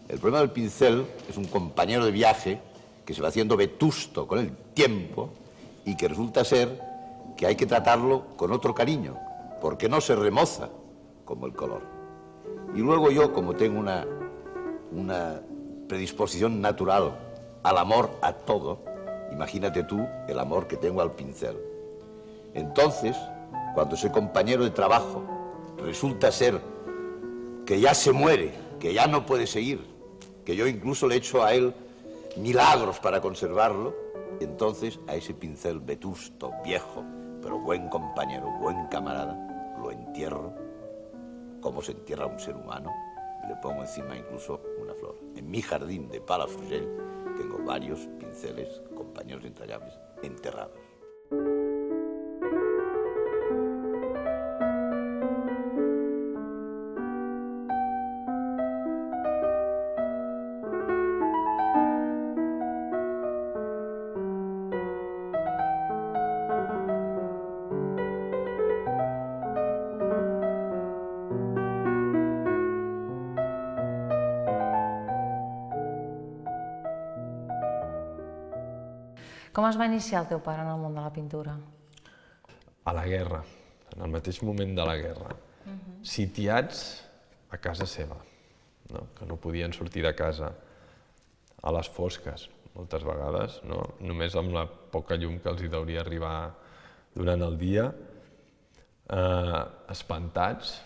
El problema del pincel es un compañero de viaje que se va haciendo vetusto con el tiempo y que resulta ser que hay que tratarlo con otro cariño, porque no se remoza como el color. Y luego yo, como tengo una predisposición natural al amor a todo, imagínate tú el amor que tengo al pincel. Entonces, cuando ese compañero de trabajo resulta ser que ya se muere, que ya no puede seguir, que yo incluso le he hecho a él milagros para conservarlo, entonces a ese pincel vetusto, viejo, pero buen compañero, buen camarada, lo entierro como se entierra a un ser humano y le pongo encima incluso una flor. En mi jardín de Palafrugell tengo varios pinceles, compañeros entrañables, enterrados. Com es va iniciar el teu pare en el món de la pintura? A la guerra, en el mateix moment de la guerra, sitiats a casa seva, no? Que no podien sortir de casa a les fosques, moltes vegades, no? Només amb la poca llum que els hi deuria arribar durant el dia, espantats,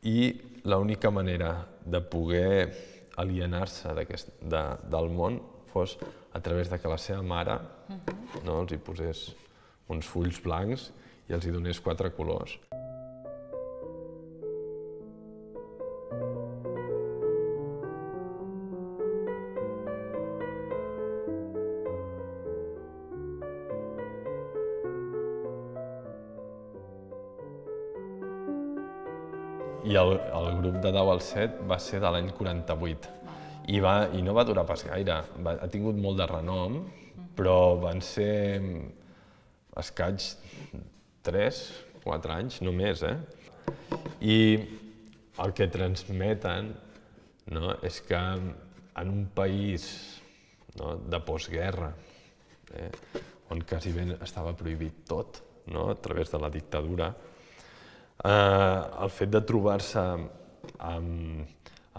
i l'única manera de poder alienar-se del món fos a través de que la seva mare els hi posés uns fulls blancs i els hi donés 4 colors. I el grup de 10 al 7 va ser de l'any 48. I no va durar pas gaire, ha tingut molt de renom, però van ser escaig 3-4 anys només, I el que transmeten és que en un país de postguerra, on quasi bé estava prohibit tot, a través de la dictadura, el fet de trobar-se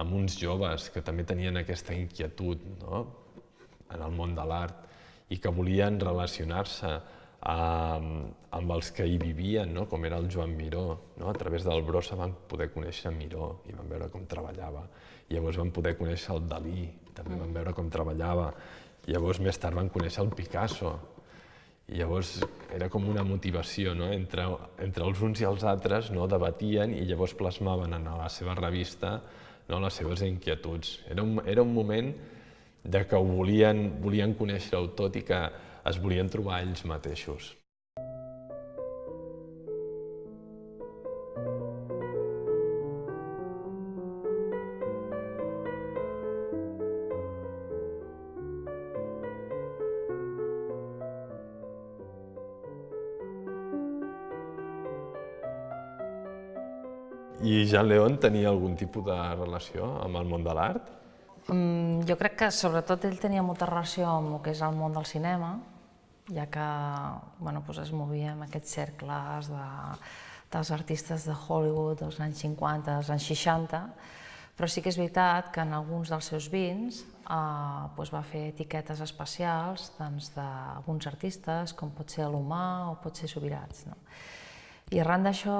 amb uns joves que també tenien aquesta inquietud en el món de l'art i que volien relacionar-se amb els que hi vivien, com era el Joan Miró. A través del Brossa van poder conèixer Miró i van veure com treballava. Llavors van poder conèixer el Dalí, també van veure com treballava. Llavors més tard van conèixer el Picasso. I llavors era com una motivació, entre els uns i els altres debatien i llavors plasmaven en la seva revista les seves inquietuds. Era un moment que volien conèixer-ho tot i que es volien trobar ells mateixos. I Jean Leon tenia algun tipus de relació amb el món de l'art? Jo crec que sobretot ell tenia molta relació amb el que és el món del cinema, ja que es movia en aquests cercles dels artistes de Hollywood dels anys 50, dels anys 60, però sí que és veritat que en alguns dels seus vins va fer etiquetes especials d'alguns artistes, com pot ser l'Humà o pot ser Subirats. I arran d'això,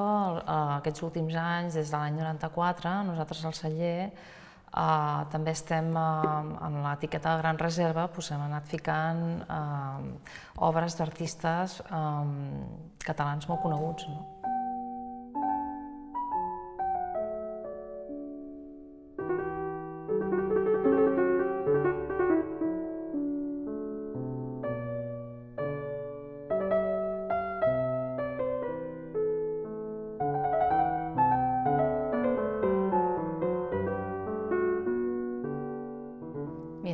aquests últims anys, des de l'any 94, nosaltres al celler també estem en l'etiqueta de Gran Reserva, hem anat ficant obres d'artistes catalans molt coneguts.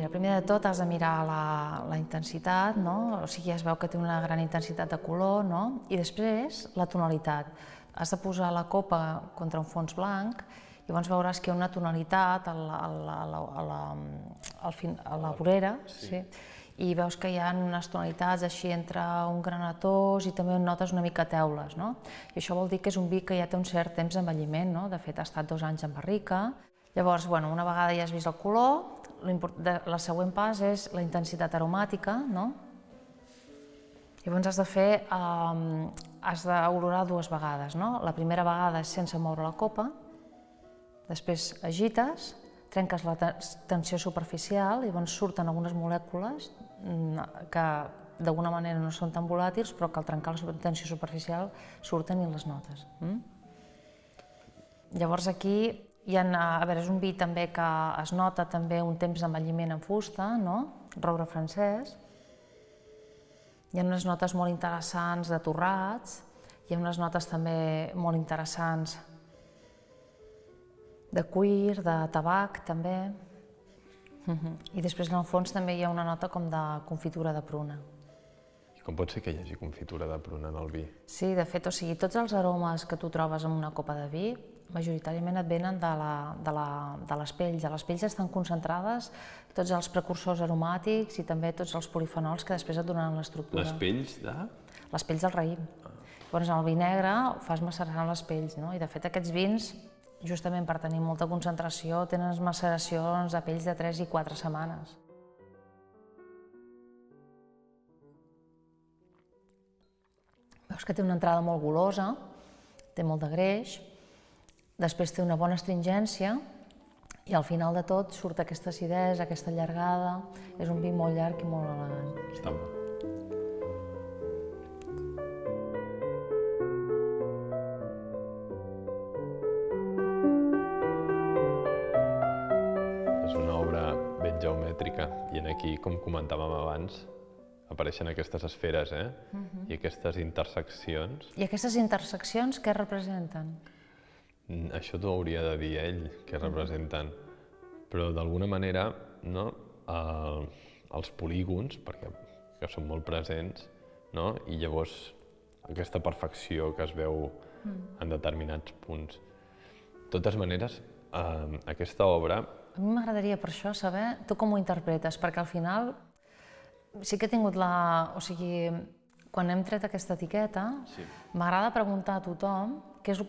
Primer de tot has de mirar la intensitat, o sigui, es veu que té una gran intensitat de color, i després la tonalitat. Has de posar la copa contra un fons blanc Llavors veuràs que hi ha una tonalitat a la vorera, i veus que hi ha unes tonalitats així entre un granatós i també notes una mica teules, no? I això vol dir que és un vi que ja té un cert temps d'envelliment, no? De fet, ha estat 2 anys en barrica. Llavors, una vegada ja has vist el color, el següent pas és la intensitat aromàtica, no? Llavors has d'olorar 2 vegades, no? La primera vegada és sense moure la copa, després agites, trenques la tensió superficial i llavors surten algunes molècules que d'alguna manera no són tan volàtils, però que al trencar la tensió superficial surten i les notes. Llavors aquí és un vi també que es nota també un temps d'envelliment en fusta, roure francès. Hi ha unes notes molt interessants de torrats, hi ha unes notes també molt interessants de cuir, de tabac també. I després en el fons també hi ha una nota com de confitura de pruna. I com pot ser que hi hagi confitura de pruna en el vi? Sí, de fet, tots els aromes que tu trobes en una copa de vi majoritàriament et venen de les pells. A les pells estan concentrades tots els precursors aromàtics i també tots els polifenols que després et donaran l'estructura. Les pells de? Les pells del raïm. Llavors, el vi negre ho fas macerant les pells, no? I de fet aquests vins, justament per tenir molta concentració, tenen maceracions de pells de 3 i 4 setmanes. Veus que té una entrada molt golosa, té molt de greix, després té una bona astringència i al final de tot surt aquesta acidesa, aquesta allargada. És un vi molt llarg i molt elegant. Està bo. És una obra ben geomètrica i aquí, com comentàvem abans, apareixen aquestes esferes i aquestes interseccions. I aquestes interseccions què representen? Això t'ho hauria de dir ell, què representen. Però d'alguna manera, els polígons, que són molt presents, i llavors aquesta perfecció que es veu en determinats punts. De totes maneres, aquesta obra... A mi m'agradaria per això saber tu com ho interpretes, perquè al final sí que he tingut quan hem tret aquesta etiqueta, m'agrada preguntar a tothom què és el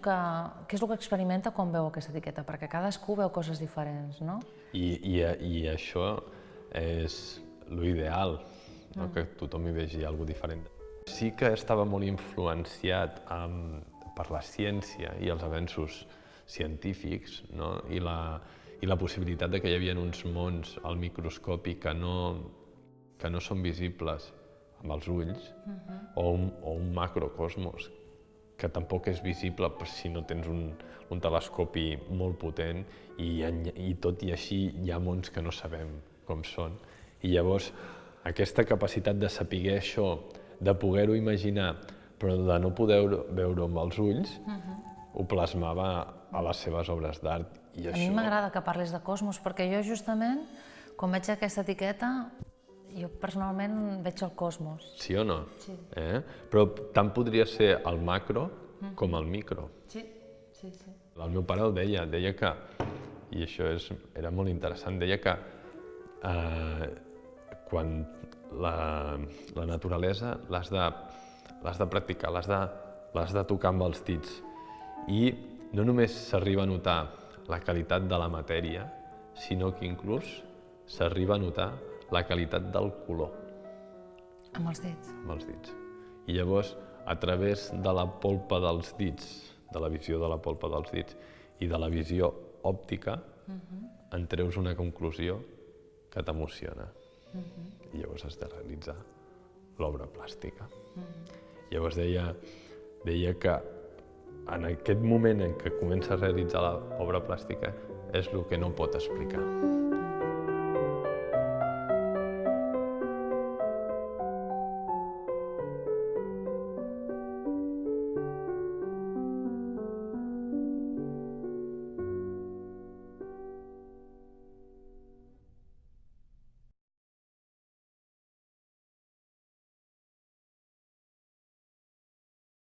que experimenta quan veu aquesta etiqueta, perquè cadascú veu coses diferents, no? I això és l'ideal, que tothom hi vegi alguna cosa diferent. Sí que estava molt influenciat per la ciència i els avenços científics, i la possibilitat que hi havia uns mons al microscopi que no són visibles amb els ulls, o un macrocosmos que tampoc és visible si no tens un telescopi molt potent i tot i així hi ha mons que no sabem com són. I llavors aquesta capacitat de saber això, de poder-ho imaginar, però de no poder veure-ho amb els ulls, ho plasmava a les seves obres d'art. A mi m'agrada que parlis de cosmos, perquè jo justament, quan veig aquesta etiqueta, jo personalment veig el cosmos. Sí o no? Sí. Però tant podria ser el macro com el micro. Sí. El meu pare ho deia que, i això era molt interessant, deia que quan la naturalesa l'has de practicar, l'has de tocar amb els dits. I no només s'arriba a notar la qualitat de la matèria, sinó que inclús s'arriba a notar la qualitat del color. Amb els dits? Amb els dits. I llavors, a través de la polpa dels dits, de la visió de la polpa dels dits i de la visió òptica, en treus una conclusió que t'emociona. I llavors has de realitzar l'obra plàstica. Llavors deia que en aquest moment en què comença a realitzar l'obra plàstica és el que no pot explicar.